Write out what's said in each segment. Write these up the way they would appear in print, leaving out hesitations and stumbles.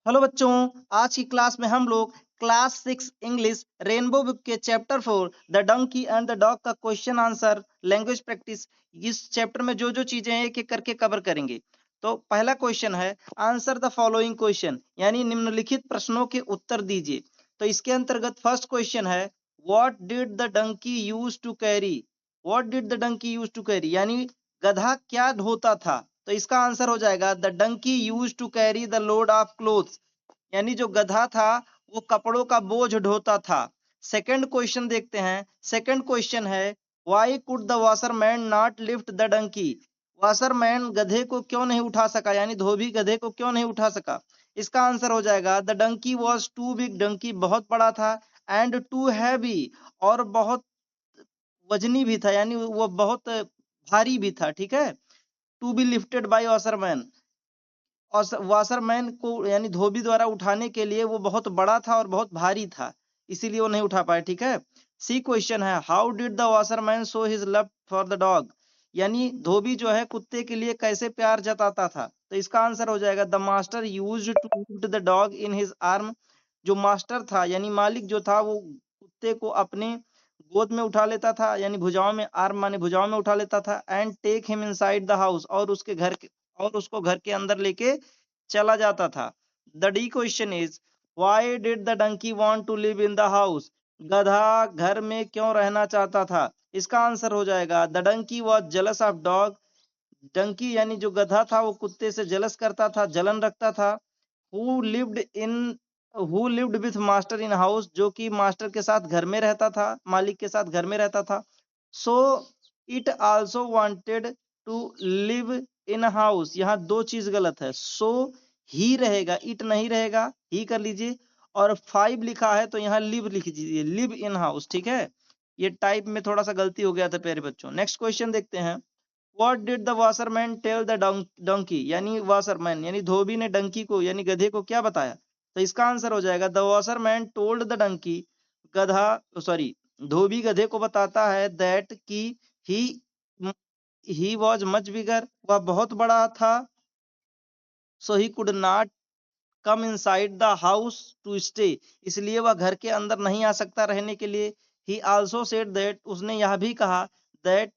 Hello बच्चों, आज की क्लास में हम लोग क्लास 6 इंग्लिश रेनबो बुक के chapter 4 the donkey and the dog का क्वेश्चन आंसर लैंग्वेज प्रैक्टिस इस चैप्टर में जो जो चीजें हैं एक एक करके कवर करेंगे। तो पहला क्वेश्चन है आंसर द फॉलोइंग क्वेश्चन, यानी निम्नलिखित प्रश्नों के उत्तर दीजिए। तो इसके अंतर्गत फर्स्ट क्वेश्चन है what did the donkey use to carry. What did the donkey use to carry यानी गधा क्या ढोता था। तो इसका आंसर हो जाएगा the donkey use to carry the load of clothes, यानी जो गधा था वो कपड़ों का बोझ ढोता था। सेकंड क्वेश्चन देखते हैं। सेकंड क्वेश्चन है why could the washerman not lift the donkey. Washerman गधे को क्यों नहीं उठा सका, यानी धोबी गधे को क्यों नहीं उठा सका। इसका आंसर हो जाएगा the donkey was too big, donkey बहुत बड़ा था, एंड टू हैवी और बहुत वजनी भी था, यानी वो बहुत भारी भी था। ठीक है, to be lifted by washerman, और वाशरमैन को यानी धोबी द्वारा उठाने के लिए वो बहुत बड़ा था और बहुत भारी था, इसीलिए वो नहीं उठा पाए। ठीक है। सी क्वेश्चन है how did the washerman show his love for the dog, यानी धोबी जो है कुत्ते के लिए कैसे प्यार जताता था। तो इसका आंसर हो जाएगा the master used to lift the dog in his arm. जो मास्टर था यानी मालिक जो था वो कुत्ते को अपने गोद में उठा लेता था, यानी भुजाओं में, आर्म माने भुजाओं में उठा लेता था, and take him inside the house, और उसके घर के और उसको घर के अंदर लेके चला जाता था। द डी question is why did the donkey want to live in the house, गधा घर में क्यों रहना चाहता था। इसका आंसर हो जाएगा the donkey was jealous of dog. Donkey यानी जो गधा था वो कुत्ते से जलस करता था, जलन रखता था। Who lived in who lived with master in house, जो कि मास्टर के साथ घर में रहता था, मालिक के साथ घर में रहता था। So it also wanted to live in house, यहाँ दो चीज गलत है। सो ही रहेगा, इट नहीं रहेगा, ही कर लीजिए। और 5 लिखा है तो यहाँ लिव लिख दीजिए, लिव इन हाउस। ठीक है, ये टाइप में थोड़ा सा गलती हो गया था प्यारे बच्चों। नेक्स्ट क्वेश्चन देखते हैं। What did the washerman tell the donkey, यानी वॉशरमैन यानी धोबी ने डंकी को यानी गधे को क्या बताया। तो इसका आंसर हो जाएगा the washerman told the donkey, गधा सॉरी धोबी गधे को बताता है दैट कि ही ही वॉज मच बिगर, वह बहुत बड़ा था। So he could not come inside the house to stay, इसलिए वह घर के अंदर नहीं आ सकता रहने के लिए। ही आल्सो सेड दैट, उसने यह भी कहा that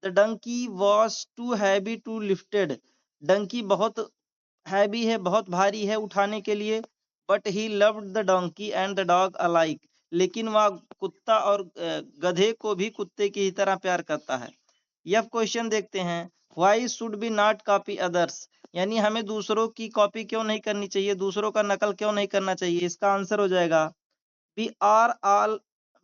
the donkey was too heavy to lifted, donkey बहुत हैवी है, बहुत भारी है उठाने के लिए। But he loved the donkey and the dog alike, लेकिन वह कुत्ता और गधे को भी कुत्ते की ही तरह प्यार करता है। यह क्वेश्चन देखते हैं why should be not copy others, यानी हमें दूसरों की कॉपी क्यों नहीं करनी चाहिए, दूसरों का नकल क्यों नहीं करना चाहिए। इसका आंसर हो जाएगा we are all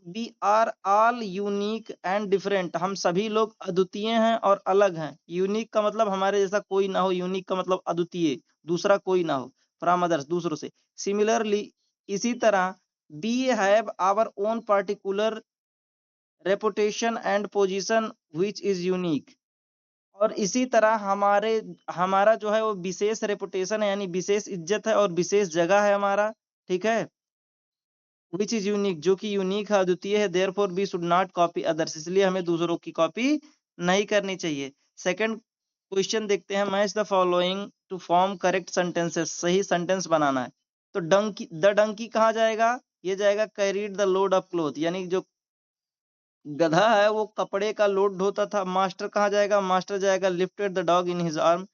we are all unique and different, हम सभी लोग अद्वितीय हैं और अलग हैं। यूनिक का मतलब हमारे जैसा कोई ना हो, यूनिक का मतलब अद्वितीय, दूसरा कोई ना हो, फ्रॉम अदर्स दूसरों से। सिमिलरली इसी तरह we have our own particular reputation and position which is unique, और इसी तरह हमारा जो है वो विशेष रेपुटेशन है, यानी विशेष इज्जत है और विशेष जगह है हमारा। ठीक है, विच इज यूनिक, जो कि यूनिक है, अद्वितीय है। Therefore we should not copy others, इसलिए हमें दूसरों की कॉपी नहीं करनी चाहिए। सेकंड क्वेश्चन देखते हैं। Match the following to form correct sentences, सही सेंटेंस बनाना है। तो डंकी, द डंकी कहाँ जाएगा, ये जाएगा carried the load of cloth, यानी जो गधा है वो कपड़े का लोड ढोता था। मास्टर कहाँ जाएगा, मास्टर जाएगा lifted the dog in his arm,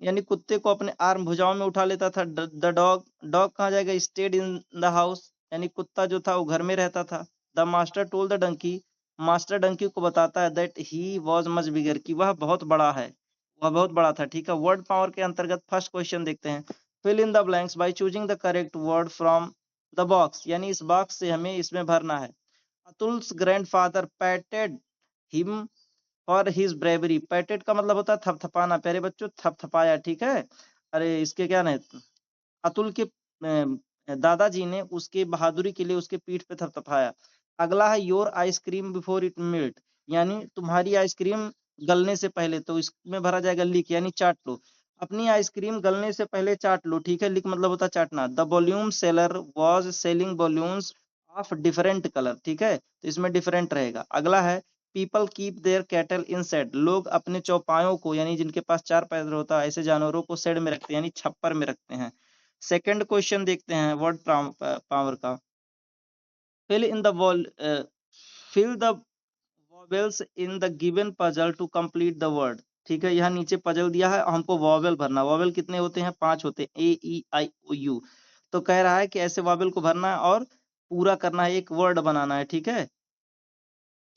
यानी कुत्ते को अपने आर्म भुजाओं में उठा लेता था। द डॉग, डॉग कहाँ जाएगा, स्टेड इन द हाउस, यानी कुत्ता जो था वो घर में रहता था। The master told the donkey, master donkey को बताता है that he was much bigger, कि वह बहुत बड़ा है, वह बहुत बड़ा था। ठीक है, वर्ड पावर के अंतर्गत फर्स्ट क्वेश्चन देखते हैं। Fill in the blanks by choosing the correct word from the box, यानी इस बॉक्स से हमें इसमें भरना है। Atul's grandfather patted him for his bravery, patted का मतलब होता है थपथपाना, प्यारे बच्चों थपथपाया। ठीक है, अरे इसके क्या नहीं, अतुल के दादाजी ने उसके बहादुरी के लिए उसके पीठ पे थपथपाया। अगला है your ice cream before it melt, यानी तुम्हारी आइसक्रीम गलने से पहले, तो इसमें भरा जाएगा लिक, यानी चाट लो, अपनी आइसक्रीम गलने से पहले चाट लो। ठीक है, लिक मतलब होता है चाटना। The volume seller was selling volumes of different colour, ठीक है, तो इसमें डिफरेंट रहेगा। अगला है people keep their cattle in shed, लोग अपने चौपायों को, यानी जिनके पास 4 पैर होता है ऐसे जानवरों को शेड में रखते हैं, यानी छप्पर में रखते हैं। सेकंड क्वेश्चन देखते हैं वर्ड पावर का। Fill in the wall fill the vowels in the given puzzle to complete the word. ठीक है, यहाँ नीचे पजल दिया है, हमको वॉवेल भरना। वॉवेल कितने होते हैं? 5 होते हैं, ए ई आई ओ यू। तो कह रहा है कि ऐसे वॉवेल को भरना है और पूरा करना है, एक वर्ड बनाना है। ठीक है,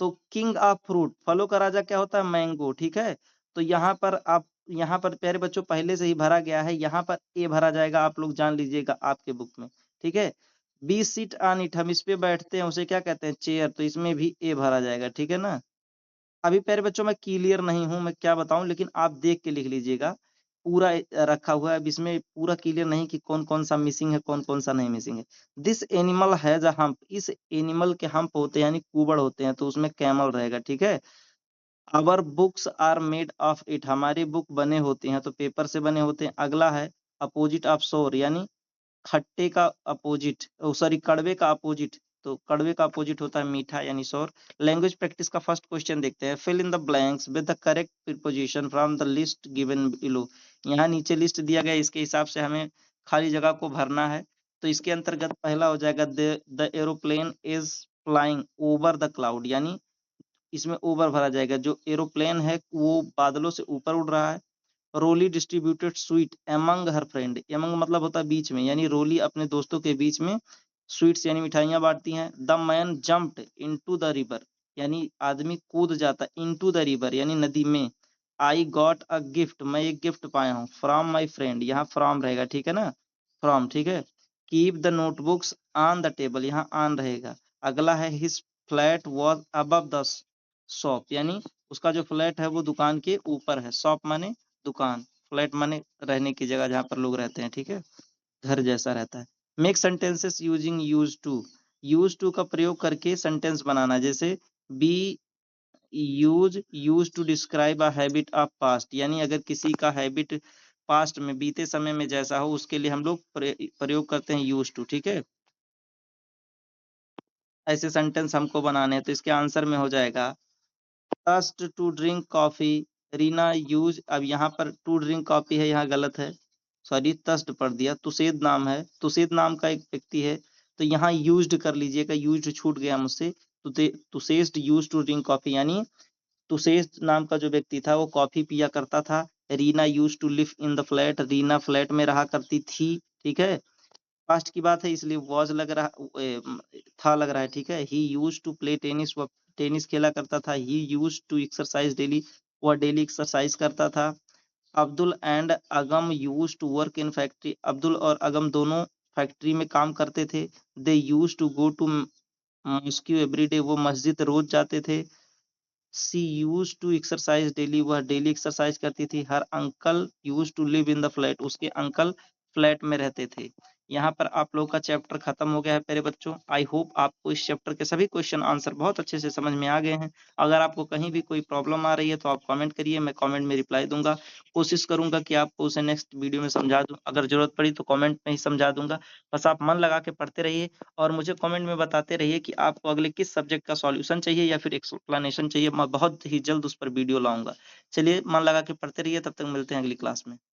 तो किंग ऑफ फ्रूट, फलों का राजा क्या होता है? मैंगो। ठीक है, तो यहाँ पर प्यारे बच्चों पहले से ही भरा गया है, यहाँ पर ए भरा जाएगा, आप लोग जान लीजिएगा आपके बुक में। ठीक है, बी सीट ऑन इट, हम इस पे बैठते हैं, उसे क्या कहते हैं? चेयर। तो इसमें भी ए भरा जाएगा। ठीक है ना। अभी प्यारे बच्चों मैं क्लियर नहीं हूं, मैं क्या बताऊं, लेकिन आप देख के लिख लीजिएगा। पूरा रखा हुआ है, अब इसमें पूरा क्लियर नहीं कि कौन कौन सा मिसिंग है, कौन कौन सा नहीं मिसिंग है। This animal has a hump, इस एनिमल के हम्प होते हैं यानी कुबड़ होते हैं, तो उसमें कैमल रहेगा। ठीक है, our books are made of it, हमारी बुक बने होते हैं, तो पेपर से बने होते हैं। अगला है अपोजिट ऑफ सोर, यानी खट्टे का अपोजिट, सॉरी कड़वे का अपोजिट, तो कड़वे का अपोजिट होता है मीठा यानी सोर। लैंग्वेज प्रैक्टिस का फर्स्ट क्वेश्चन देखते हैं। Fill in the blanks with the correct preposition from the list given below. यहाँ नीचे लिस्ट दिया गया, इसके हिसाब से हमें खाली जगह को भरना है। तो इसके अंतर्गत पहला हो जाएगा the aeroplane is flying over the cloud, यानी इसमें ओवर भरा जाएगा। जो एरोप्लेन है वो बादलों से ऊपर उड़ रहा है। Roli distributed sweet among her friend, among मतलब होता है बीच में, यानी रोली अपने दोस्तों के बीच में स्वीट्स यानी मिठाइयां बांटती हैं। The man jumped into the river, यानी आदमी कूद जाता है। इनटू द रिवर यानी नदी में। आई गॉट अ गिफ्ट, मैं एक गिफ्ट पाया हूँ। फ्रॉम माई फ्रेंड, यहाँ फ्रॉम रहेगा। ठीक है ना, फ्रॉम। ठीक है, keep the notebooks on the table, यहाँ ऑन रहेगा। अगला है his flat was above the shop, यानी उसका जो फ्लैट है वो दुकान के ऊपर है। शॉप माने दुकान, फ्लैट माने रहने की जगह जहां पर लोग रहते हैं। ठीक है, घर जैसा रहता है। Make sentences using use to, use to का प्रयोग करके सेंटेंस बनाना। जैसे we use to describe a habit of past, यानी अगर किसी का हैबिट पास्ट में बीते समय में जैसा हो उसके लिए हम लोग प्रयोग करते हैं यूज टू। ठीक है, ऐसे सेंटेंस हमको बनाने हैं। तो इसके आंसर में हो जाएगा thirst to drink coffee, Reena use, अब यहाँ पर टू ड्रिंक कॉफी है, यहाँ गलत है, सॉरी थर्स्ट पढ़ दिया। तुषेद नाम है, तुषेद नाम का एक व्यक्ति है, तो यहाँ यूज्ड कर लीजिएगा, यूज्ड छूट गया मुझसे। तुषेद यूज टू ड्रिंक कॉफी, यानी तुषेद नाम का जो व्यक्ति था वो कॉफी पिया करता था। Reena use to live in the flat, Reena flat में रहा करती थी। ठीक है, पास्ट की बात है इसलिए वॉज लग रहा था लग रहा है। ठीक है, he use to play tennis, वह टेनिस खेला करता था। He use to exercise daily, वह डेली एक्सरसाइज करता था। Abdul and Agam use to work in factory, Abdul और अगम दोनों फैक्ट्री में काम करते थे। They use to go to mosque everyday, वो मस्जिद रोज जाते थे। She use to exercise daily, वह डेली एक्सरसाइज करती थी। Her uncle use to live in the flat, उसके अंकल फ्लैट में रहते थे। यहाँ पर आप लोगों का चैप्टर खत्म हो गया है प्यारे बच्चों। आई होप आपको इस चैप्टर के सभी क्वेश्चन आंसर बहुत अच्छे से समझ में आ गए हैं। अगर आपको कहीं भी कोई प्रॉब्लम आ रही है तो आप कमेंट करिए, मैं कमेंट में रिप्लाई दूंगा। कोशिश करूंगा कि आपको उसे नेक्स्ट वीडियो में समझा दूं, अगर जरूरत पड़ी तो कमेंट में ही समझा दूंगा। बस आप मन लगा के पढ़ते रहिए और मुझे कमेंट में बताते रहिए कि आपको अगले किस सब्जेक्ट का सॉल्यूशन चाहिए या फिर एक्सप्लेनेशन चाहिए। मैं बहुत ही जल्द उस पर वीडियो लाऊंगा। चलिए मन लगा के पढ़ते रहिए, तब तक मिलते हैं अगली क्लास में।